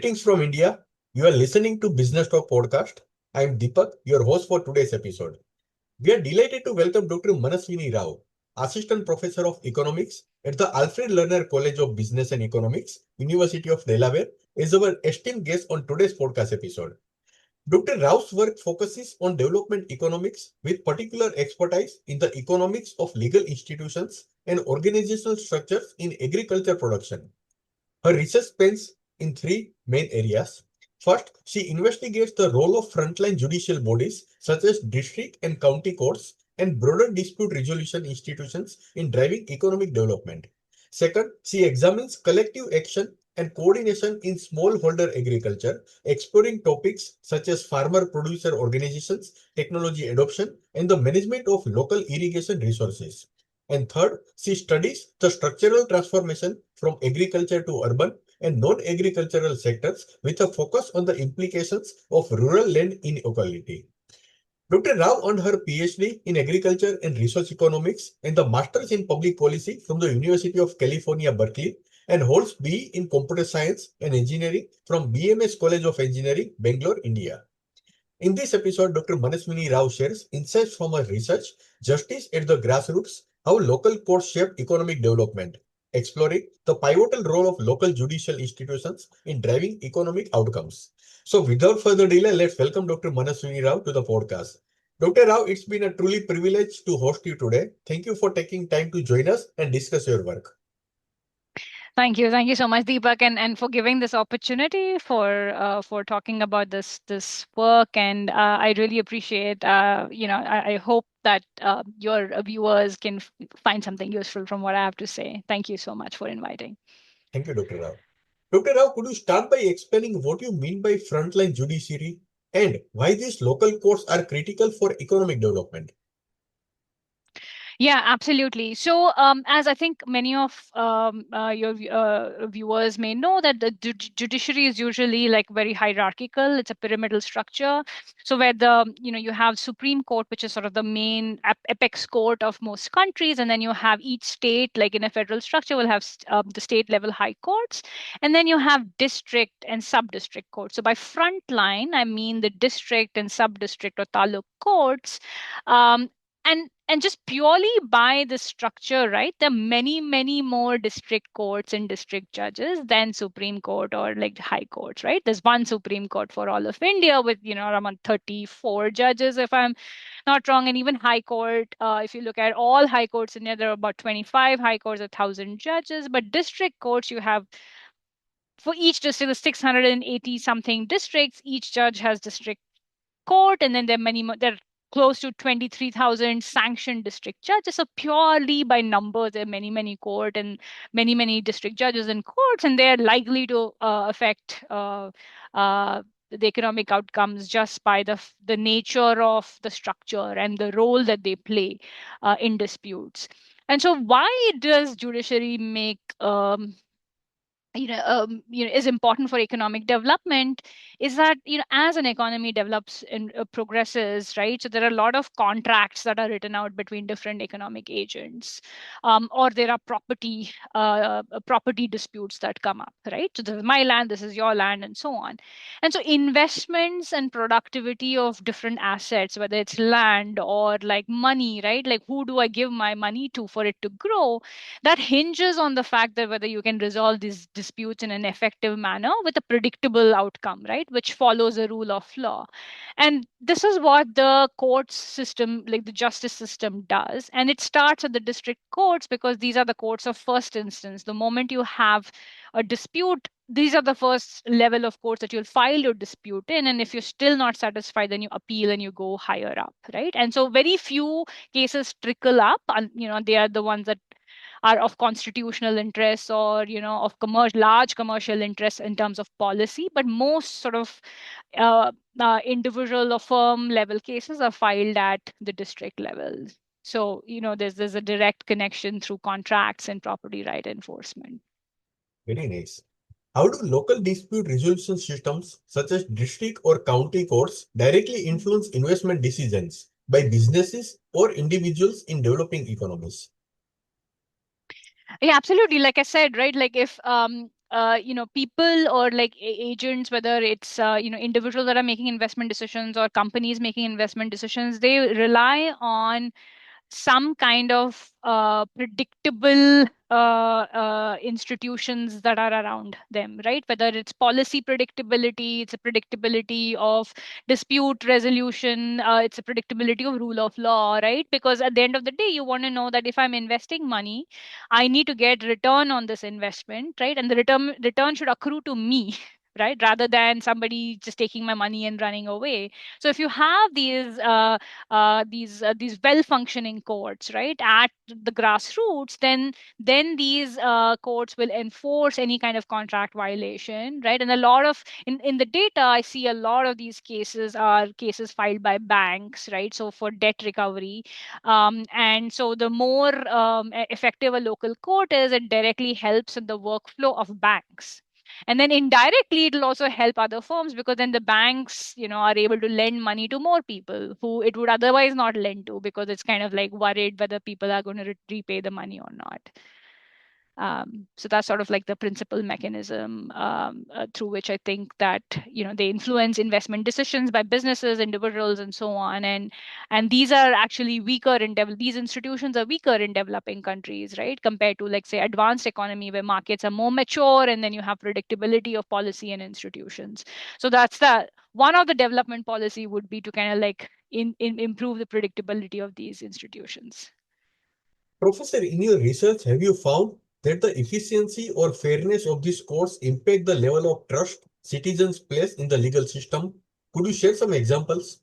Greetings from India. You are listening to Business Talk Podcast. I am Deepak, your host for today's episode. We are delighted to welcome Dr. Manaswini Rao, Assistant Professor of Economics at the Alfred Lerner College of Business and Economics, University of Delaware, is our esteemed guest on today's podcast episode. Dr. Rao's work focuses on development economics with particular expertise in the economics of legal institutions and organizational structures in agriculture production. Her research spans in three main areas. First, she investigates the role of frontline judicial bodies such as district and county courts and broader dispute resolution institutions in driving economic development. Second, she examines collective action and coordination in smallholder agriculture, exploring topics such as farmer-producer organizations, technology adoption, and the management of local irrigation resources. And third, she studies the structural transformation from agriculture to urban and non-agricultural sectors with a focus on the implications of rural land inequality. Dr. Rao earned her PhD in Agriculture and Resource Economics and the Masters in Public Policy from the University of California, Berkeley, and holds BE in Computer Science and Engineering from BMS College of Engineering, Bangalore, India. In this episode, Dr. Manaswini Rao shares insights from her research, Justice at the Grassroots, how local courts shape economic development, exploring the pivotal role of local judicial institutions in driving economic outcomes. So without further delay, let's welcome Dr. Manaswini Rao to the podcast. Dr. Rao, it's been a truly privilege to host you today. Thank you for taking time to join us and discuss your work. Thank you so much, Deepak, and for giving this opportunity for talking about this work. And I really appreciate. I hope that your viewers can find something useful from what I have to say. Thank you so much for inviting. Thank you, Dr. Rao. Dr. Rao, could you start by explaining what you mean by frontline judiciary and why these local courts are critical for economic development? Yeah, absolutely. So, as I think many of your viewers may know, that the judiciary is usually like very hierarchical. It's a pyramidal structure. So, where you have Supreme Court, which is sort of the main apex court of most countries, and then you have each state, like in a federal structure, will have the state level high courts, and then you have district and sub district courts. So, by front line, I mean the district and sub district or taluk courts. Um, and just purely by the structure, right, there are many more district courts and district judges than Supreme Court or like high courts, right? There's one Supreme Court for all of India with around 34 judges, if I'm not wrong. And even high court, if you look at all high courts in India, there are about 25 high courts, 1,000 judges. But district courts, you have, for each district, the 680 something districts, each judge has district court, and then there are many more. There are close to 23,000 sanctioned district judges. So purely by numbers, there are many court and many district judges and courts, and they're likely to affect the economic outcomes just by the nature of the structure and the role that they play in disputes. And so, why does judiciary make is important for economic development is that as an economy develops and progresses, right? So there are a lot of contracts that are written out between different economic agents, or there are property disputes that come up, right? So this is my land, this is your land, and so on. And so investments and productivity of different assets, whether it's land or like money, right? Like who do I give my money to for it to grow? That hinges on the fact that whether you can resolve these disputes in an effective manner with a predictable outcome, right, which follows a rule of law. And this is what the court system, like the justice system, does. And it starts at the district courts because these are the courts of first instance. The moment you have a dispute, these are the first level of courts that you'll file your dispute in. And if you're still not satisfied, then you appeal and you go higher up, right? And so very few cases trickle up, and they are the ones that are of constitutional interest or of large commercial interest in terms of policy. But most sort of individual or firm level cases are filed at the district level. So there's a direct connection through contracts and property right enforcement. Very nice. How do local dispute resolution systems such as district or county courts directly influence investment decisions by businesses or individuals in developing economies? Yeah, absolutely. Like I said, right? Like if people or like agents, whether it's individuals that are making investment decisions or companies making investment decisions, they rely on some kind of predictable institutions that are around them, right? Whether it's policy predictability, it's a predictability of dispute resolution, it's a predictability of rule of law, right? Because at the end of the day, you want to know that if I'm investing money, I need to get return on this investment, right? And the return should accrue to me. Right, rather than somebody just taking my money and running away. So if you have these well-functioning courts, right, at the grassroots, then these courts will enforce any kind of contract violation, right? And a lot of in the data, I see a lot of these cases are cases filed by banks, right? So for debt recovery, and so the more effective a local court is, it directly helps in the workflow of banks, and then indirectly it'll also help other firms, because then the banks are able to lend money to more people who it would otherwise not lend to, because it's kind of like worried whether people are going to repay the money or not. So that's sort of like the principal mechanism through which I think that they influence investment decisions by businesses, individuals, and so on. And these are actually weaker in these institutions are weaker in developing countries, right, compared to, like, say, advanced economy, where markets are more mature and then you have predictability of policy and institutions. So that's the one of the development policy would be to kind of like improve the predictability of these institutions. Professor, in your research, have you found that the efficiency or fairness of these courts impact the level of trust citizens place in the legal system? Could you share some examples?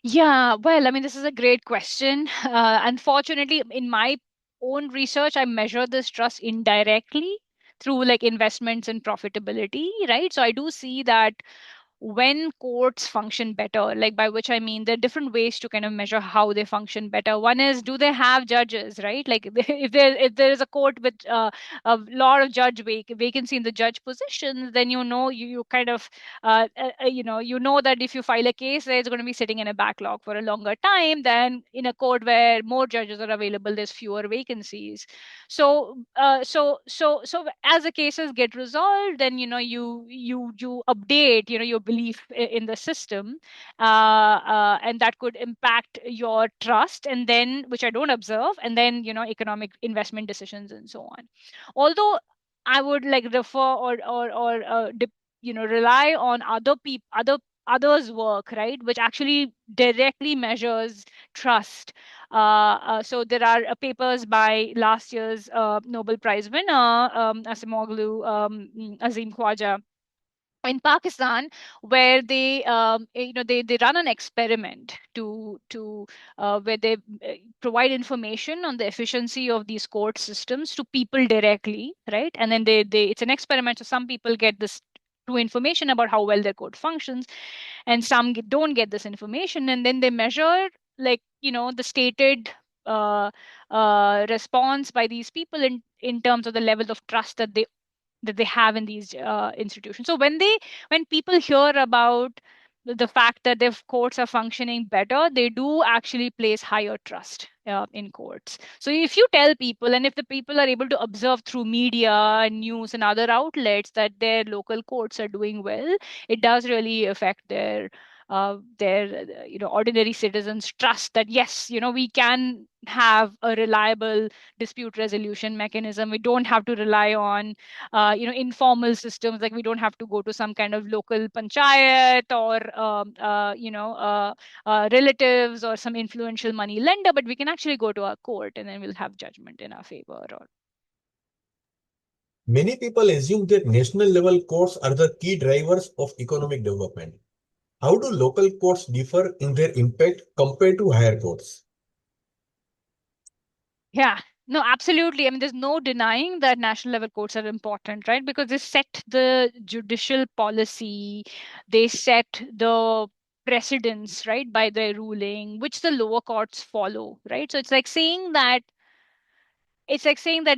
Yeah, well, I mean, this is a great question. Unfortunately, in my own research, I measure this trust indirectly through like investments and profitability, right? So I do see that when courts function better, like, by which I mean there are different ways to kind of measure how they function better. One is, do they have judges, right? Like if there is a court with a lot of vacancy in the judge positions, then you kind of that if you file a case there, it's going to be sitting in a backlog for a longer time than in a court where more judges are available, there's fewer vacancies. So as the cases get resolved, then you update your belief in the system, and that could impact your trust, and then, which I don't observe, and then economic investment decisions and so on. Although I would like refer or rely on others work, right, which actually directly measures trust. So there are papers by last year's Nobel Prize winner, Asimoglu, Azim Khwaja, in Pakistan, where they run an experiment to where they provide information on the efficiency of these court systems to people directly, right? And then they it's an experiment, so some people get this true information about how well their court functions, and some don't get this information, and then they measure, like, the stated response by these people in terms of the level of trust that they have in these institutions. So when people hear about the fact that their courts are functioning better, they do actually place higher trust in courts. So if you tell people, and if the people are able to observe through media and news and other outlets that their local courts are doing well, it does really affect their ordinary citizens trust that, yes, we can have a reliable dispute resolution mechanism. We don't have to rely on informal systems, like we don't have to go to some kind of local panchayat or relatives or some influential money lender, but we can actually go to our court and then we'll have judgment in our favor. Or Many people assume that national level courts are the key drivers of economic development. How do local courts differ in their impact compared to higher courts? yeah, no, absolutely. I mean, there's no denying that national level courts are important, right? Because they set the judicial policy, they set the precedents, right, by their ruling, which the lower courts follow, right? So it's like saying that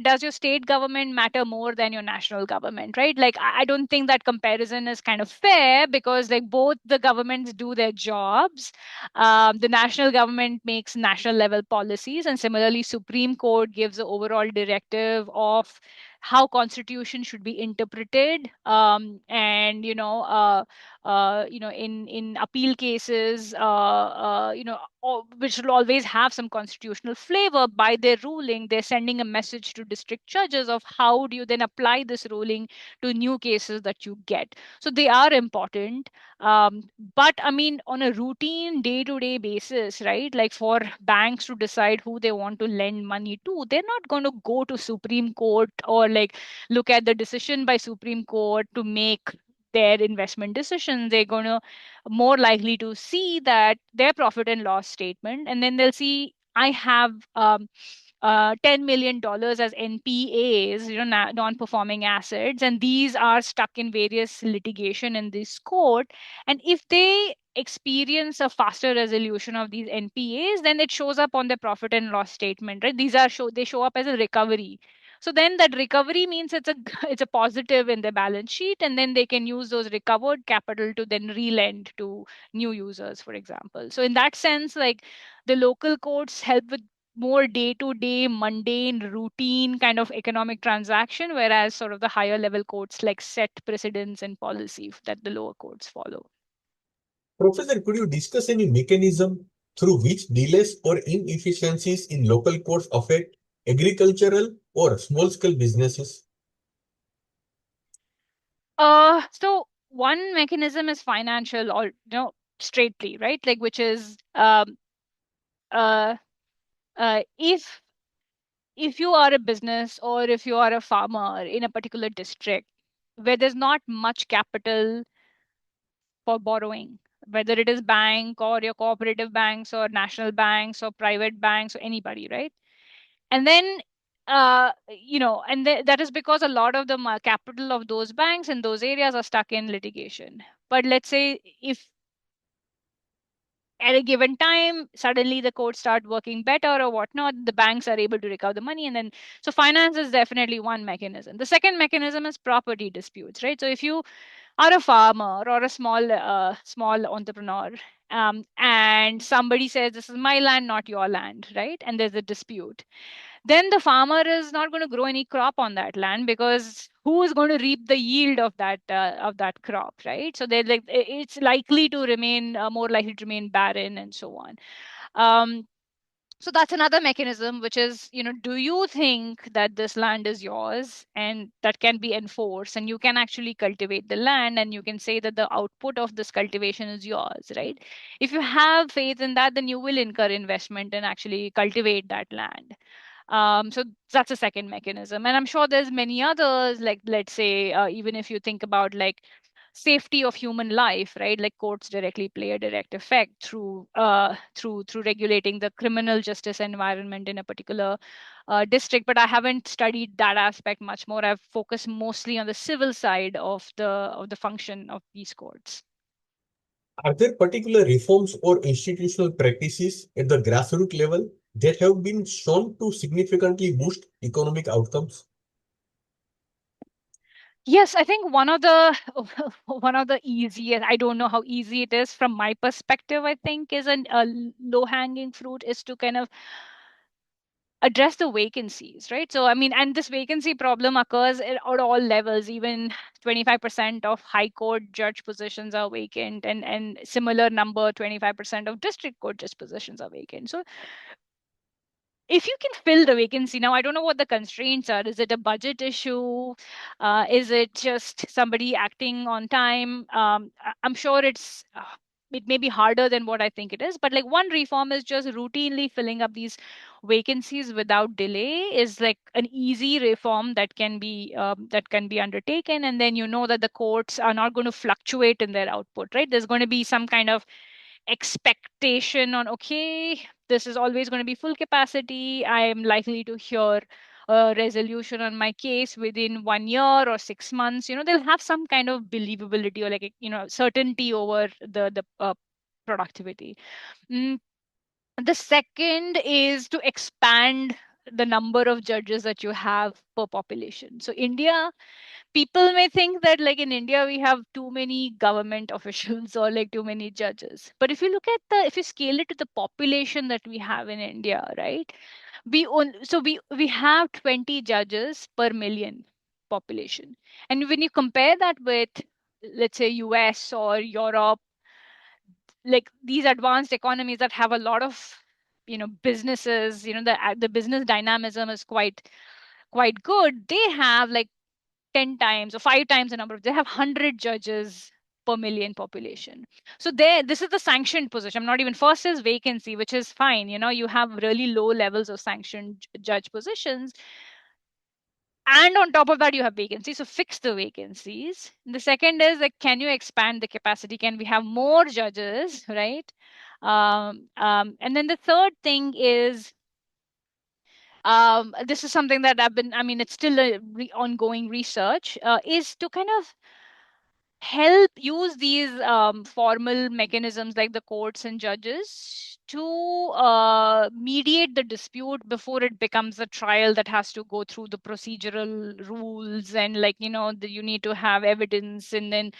does your state government matter more than your national government, right? Like, I don't think that comparison is kind of fair, because like both the governments do their jobs. The national government makes national level policies, and similarly Supreme Court gives the overall directive of how constitution should be interpreted, and in appeal cases, which will always have some constitutional flavor. By their ruling, they're sending a message to district judges of how do you then apply this ruling to new cases that you get. So they are important. But I mean, on a routine day-to-day basis, right? Like for banks to decide who they want to lend money to, they're not going to go to Supreme Court or like look at the decision by Supreme Court to make their investment decision. They're going to more likely to see that their profit and loss statement, and then they'll see I have $10 million as NPAs, non-performing assets, and these are stuck in various litigation in this court. And if they experience a faster resolution of these NPAs, then it shows up on the profit and loss statement, right? They show up as a recovery. So then that recovery means it's a it's a positive in the balance sheet, and then they can use those recovered capital to then relend to new users, for example. So in that sense, like the local courts help with more day-to-day mundane routine kind of economic transaction, whereas sort of the higher level courts like set precedents and policy that the lower courts follow. Professor, could you discuss any mechanism through which delays or inefficiencies in local courts affect agricultural or small-scale businesses? So one mechanism is financial, or straightly, right? Like which is uh if you are a business or if you are a farmer in a particular district where there's not much capital for borrowing, whether it is bank or your cooperative banks or national banks or private banks or anybody, right? And then that is because a lot of the capital of those banks in those areas are stuck in litigation. But let's say if at a given time suddenly the courts start working better or whatnot, the banks are able to recover the money, and then so finance is definitely one mechanism. The second mechanism is property disputes, right? So if you are a farmer or a small entrepreneur, and somebody says this is my land, not your land, right? And there's a dispute, then the farmer is not going to grow any crop on that land, because who is going to reap the yield of that crop, right? So they're like it's likely to remain more likely to remain barren and so on. um, so that's another mechanism, which is, do you think that this land is yours and that can be enforced, and you can actually cultivate the land, and you can say that the output of this cultivation is yours, right? If you have faith in that, then you will incur investment and actually cultivate that land. So that's a second mechanism, and I'm sure there's many others. Like let's say, even if you think about like safety of human life, right? Like courts directly play a direct effect through regulating the criminal justice environment in a particular district. But I haven't studied that aspect much more. I've focused mostly on the civil side of the function of these courts. Are there particular reforms or institutional practices at the grassroots level that have been shown to significantly boost economic outcomes? Yes, I think one of the one of the easiest, I don't know how easy it is from my perspective, I think is a low hanging fruit is to kind of address the vacancies, right? So I mean, and this vacancy problem occurs at all levels. Even 25% of high court judge positions are vacant, and similar number, 25% of district court judge positions are vacant. So if you can fill the vacancy, now I don't know what the constraints are. Is it a budget issue? Is it just somebody acting on time? I'm sure it may be harder than what I think it is, but like one reform is just routinely filling up these vacancies without delay is like an easy reform that can be undertaken, and then you know that the courts are not going to fluctuate in their output, right? There's going to be some kind of expectation on, okay, this is always going to be full capacity. I am likely to hear a resolution on my case within 1 year or 6 months. They'll have some kind of believability or like certainty over the productivity. Mm, the second is to expand the number of judges that you have per population. So India, people may think that like in India we have too many government officials or like too many judges. But if you scale it to the population that we have in India, right? We have 20 judges per million. population. And when you compare that with, let's say, US or Europe, like these advanced economies that have a lot of, businesses, the business dynamism is quite good. They have like 10 times or 5 times the number of, they have 100 judges per million population. So there, this is the sanctioned position. I'm not even, first is vacancy, which is fine. You have really low levels of sanctioned judge positions. And on top of that, you have vacancies. So fix the vacancies. The second is like, can you expand the capacity? Can we have more judges, right? And then the third thing is, this is something that I mean, it's still a ongoing research, is to kind of help use these formal mechanisms like the courts and judges to mediate the dispute before it becomes a trial that has to go through the procedural rules, and like, you need to have evidence and then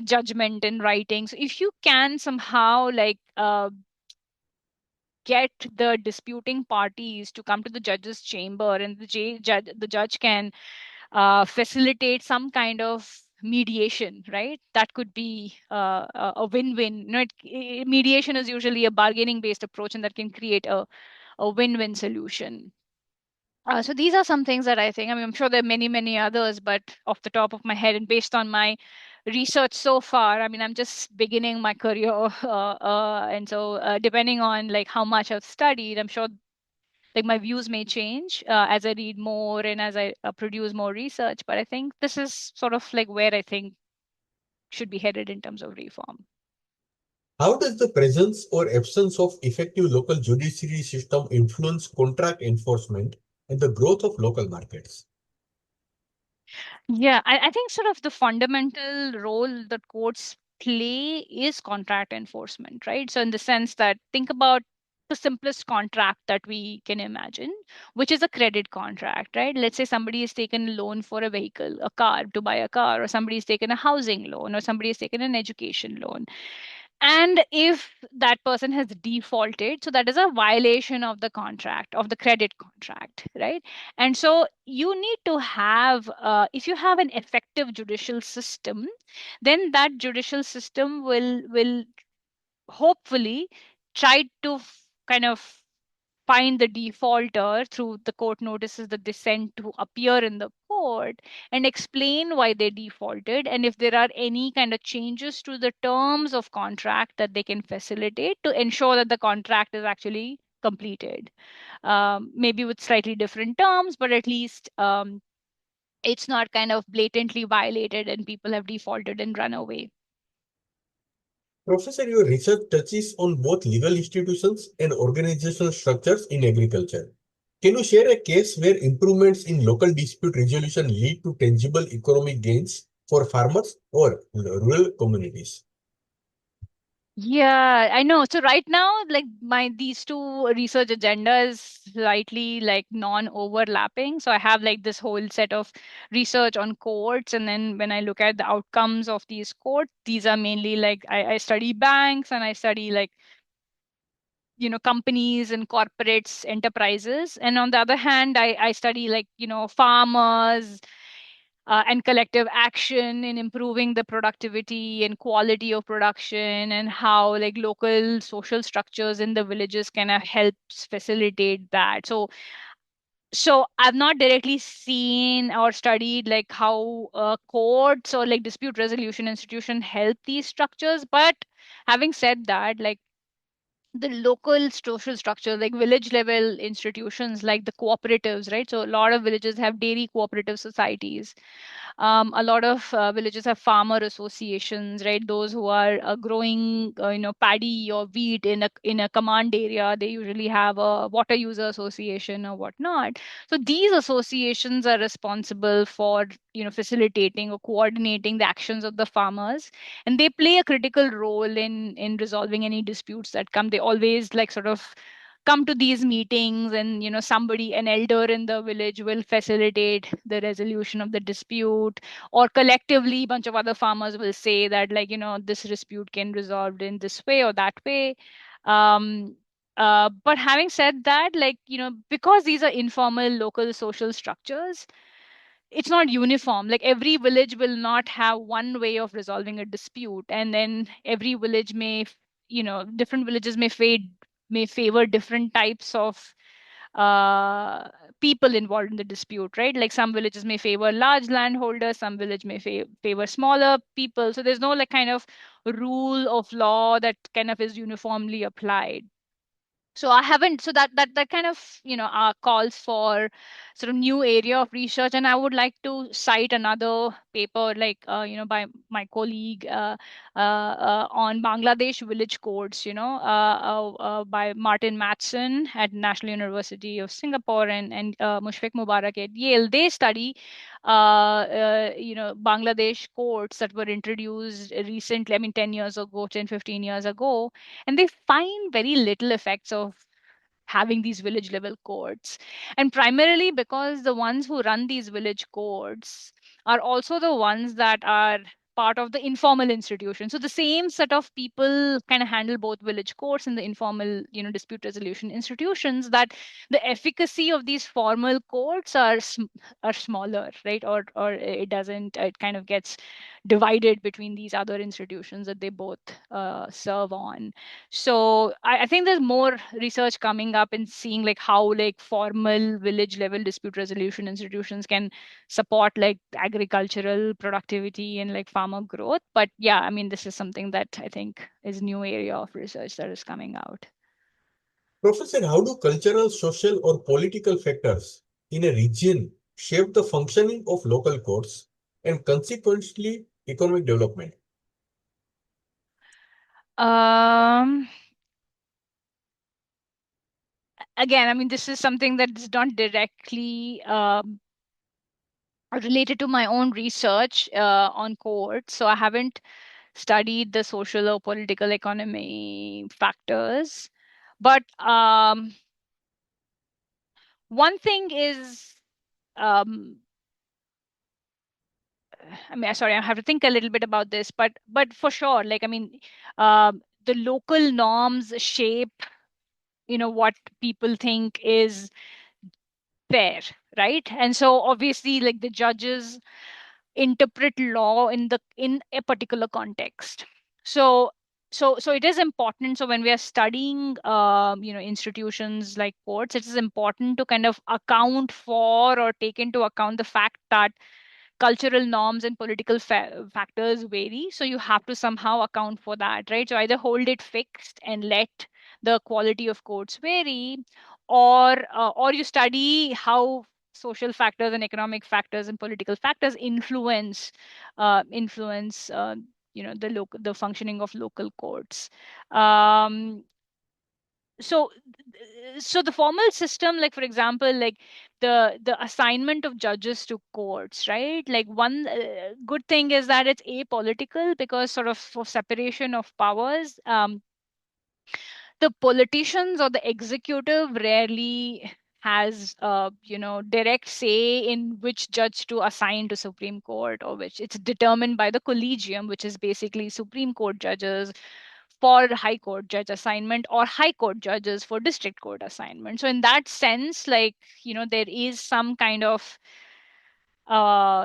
judgment in writing. So if you can somehow like get the disputing parties to come to the judge's chamber, and the judge can facilitate some kind of mediation, right? That could be a win-win. Mediation is usually a bargaining-based approach, and that can create a win-win solution. So these are some things that I think. I mean, I'm sure there are many, many others, but off the top of my head and based on my research so far, I mean, I'm just beginning my career, and so depending on like how much I've studied, I'm sure like my views may change as I read more and as I produce more research. But I think this is sort of like where I think should be headed in terms of reform. How does the presence or absence of effective local judiciary system influence contract enforcement and the growth of local markets? Yeah, I think sort of the fundamental role that courts play is contract enforcement, right? So in the sense that, think about the simplest contract that we can imagine, which is a credit contract, right? Let's say somebody has taken a loan for a vehicle, a car, to buy a car, or somebody has taken a housing loan, or somebody has taken an education loan. And if that person has defaulted, so that is a violation of the contract, of the credit contract, right? And so you need to have, if you have an effective judicial system, then that judicial system will hopefully try to kind of find the defaulter through the court notices that they sent to appear in the court, and explain why they defaulted, and if there are any kind of changes to the terms of contract that they can facilitate to ensure that the contract is actually completed, maybe with slightly different terms, but at least it's not kind of blatantly violated and people have defaulted and run away. Professor, your research touches on both legal institutions and organizational structures in agriculture. Can you share a case where improvements in local dispute resolution lead to tangible economic gains for farmers or rural communities? Yeah, I know. So right now, like my these two research agendas slightly like non-overlapping. So I have like this whole set of research on courts, and then when I look at the outcomes of these courts, these are mainly like I study banks, and I study like, companies and corporates, enterprises. And on the other hand, I study like, farmers, and collective action in improving the productivity and quality of production, and how like local social structures in the villages can help facilitate that. So I've not directly seen or studied like how courts or like dispute resolution institution help these structures. But having said that, like the local social structure, like village level institutions like the cooperatives, right? So a lot of villages have dairy cooperative societies. A lot of villages have farmer associations, right? Those who are growing, paddy or wheat in a command area, they usually have a water user association or whatnot. So these associations are responsible for, facilitating or coordinating the actions of the farmers, and they play a critical role in resolving any disputes that come. They always like sort of come to these meetings, and somebody, an elder in the village, will facilitate the resolution of the dispute, or collectively a bunch of other farmers will say that, like, this dispute can resolved in this way or that way. um, but having said that, like, because these are informal local social structures, it's not uniform. Like every village will not have one way of resolving a dispute, and then every village may, different villages may favor different types of uh, people involved in the dispute, right? Like some villages may favor large landholders, some village may favor smaller people. So there's no like kind of rule of law that kind of is uniformly applied. So I haven't, so that kind of calls for sort of new area of research. And I would like to cite another paper, like by my colleague, on Bangladesh village codes, by Martin Matson at National University of Singapore, and Mushfiq Mubarak at Yale. They study Bangladesh codes that were introduced recently, I mean 10 years ago, 10, 15 years ago, and they find very little effects of having these village level courts. And primarily because the ones who run these village courts are also the ones that are part of the informal institution. So the same set of people kind of handle both village courts and the informal, dispute resolution institutions, that the efficacy of these formal courts are smaller, right? Or it doesn't, it kind of gets divided between these other institutions that they both serve on. So I think there's more research coming up in seeing like how like formal village level dispute resolution institutions can support like agricultural productivity and like farmer growth. But yeah, I mean, this is something that I think is new area of research that is coming out. Professor, how do cultural, social, or political factors in a region shape the functioning of local courts and consequently economic development? Um, Again, I mean, this is something that is not directly related to my own research on courts. So I haven't studied the social or political economy factors. But one thing is, um, I mean, sorry, I have to think a little bit about this, but for sure, like I mean, the local norms shape, what people think is fair, right? And so obviously, like the judges interpret law in a particular context. So so it is important. So when we are studying institutions like courts, it is important to kind of account for or take into account the fact that cultural norms and political factors vary. So you have to somehow account for that, right? So either hold it fixed and let the quality of courts vary, or you study how social factors and economic factors and political factors influence the functioning of local courts. Um, so so the formal system, like for example, like the assignment of judges to courts, right? Like one good thing is that it's apolitical, because sort of for separation of powers, the politicians or the executive rarely has direct say in which judge to assign to Supreme Court, or which it's determined by the collegium, which is basically Supreme Court judges for high court judge assignment, or high court judges for district court assignment. So in that sense, like there is some kind of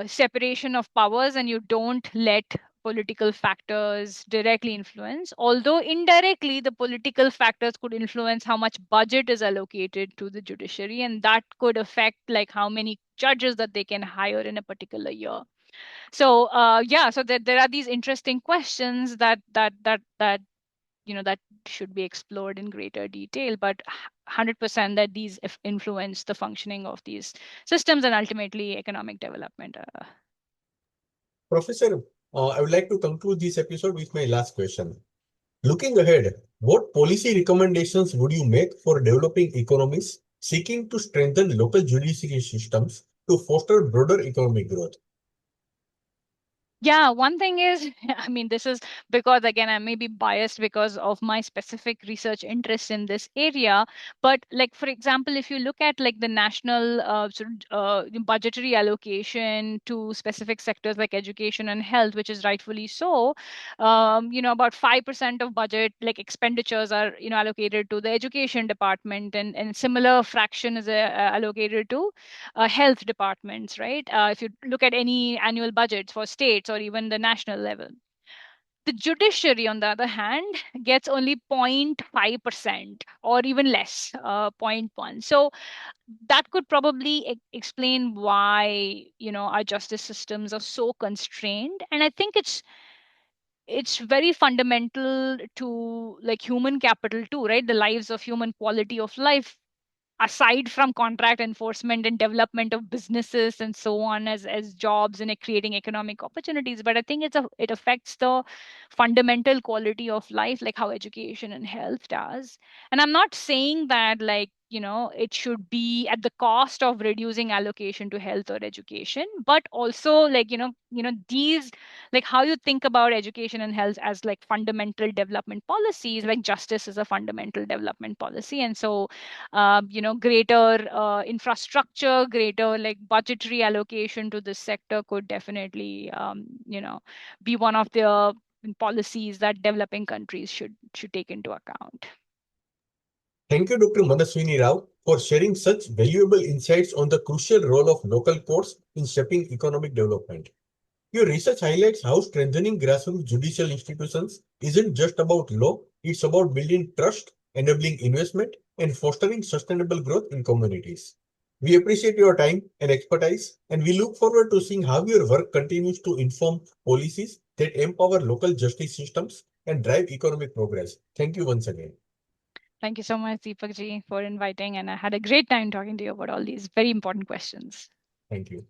separation of powers, and you don't let political factors directly influence, although indirectly the political factors could influence how much budget is allocated to the judiciary, and that could affect like how many judges that they can hire in a particular year. So yeah, so there are these interesting questions that that should be explored in greater detail, but 100% that these influence the functioning of these systems and ultimately economic development. Professor, I would like to conclude this episode with my last question. Looking ahead, what policy recommendations would you make for developing economies seeking to strengthen local judiciary systems to foster broader economic growth? Yeah, one thing is, I mean, this is because, again, I may be biased because of my specific research interest in this area. But, like, for example, if you look at like the national budgetary allocation to specific sectors like education and health, which is rightfully so, about 5% of budget like expenditures are allocated to the education department, and similar fraction is allocated to health departments, right? If you look at any annual budgets for states or even the national level. The judiciary, on the other hand, gets only 0.5% or even less, zero point 0.1. So that could probably explain why, our justice systems are so constrained. And I think it's very fundamental to like human capital too, right? The lives of human, quality of life, aside from contract enforcement and development of businesses and so on, as jobs and creating economic opportunities. But I think it affects the fundamental quality of life, like how education and health does. And I'm not saying that, like, it should be at the cost of reducing allocation to health or education, but also, like, these, like, how you think about education and health as like fundamental development policies, like justice is a fundamental development policy. And so greater infrastructure, greater like budgetary allocation to this sector could definitely, be one of the policies that developing countries should take into account. Thank you, Dr. Manaswini Rao, for sharing such valuable insights on the crucial role of local courts in shaping economic development. Your research highlights how strengthening grassroots judicial institutions isn't just about law, it's about building trust, enabling investment, and fostering sustainable growth in communities. We appreciate your time and expertise, and we look forward to seeing how your work continues to inform policies that empower local justice systems and drive economic progress. Thank you once again. Thank you so much, Deepak ji, for inviting, and I had a great time talking to you about all these very important questions. Thank you.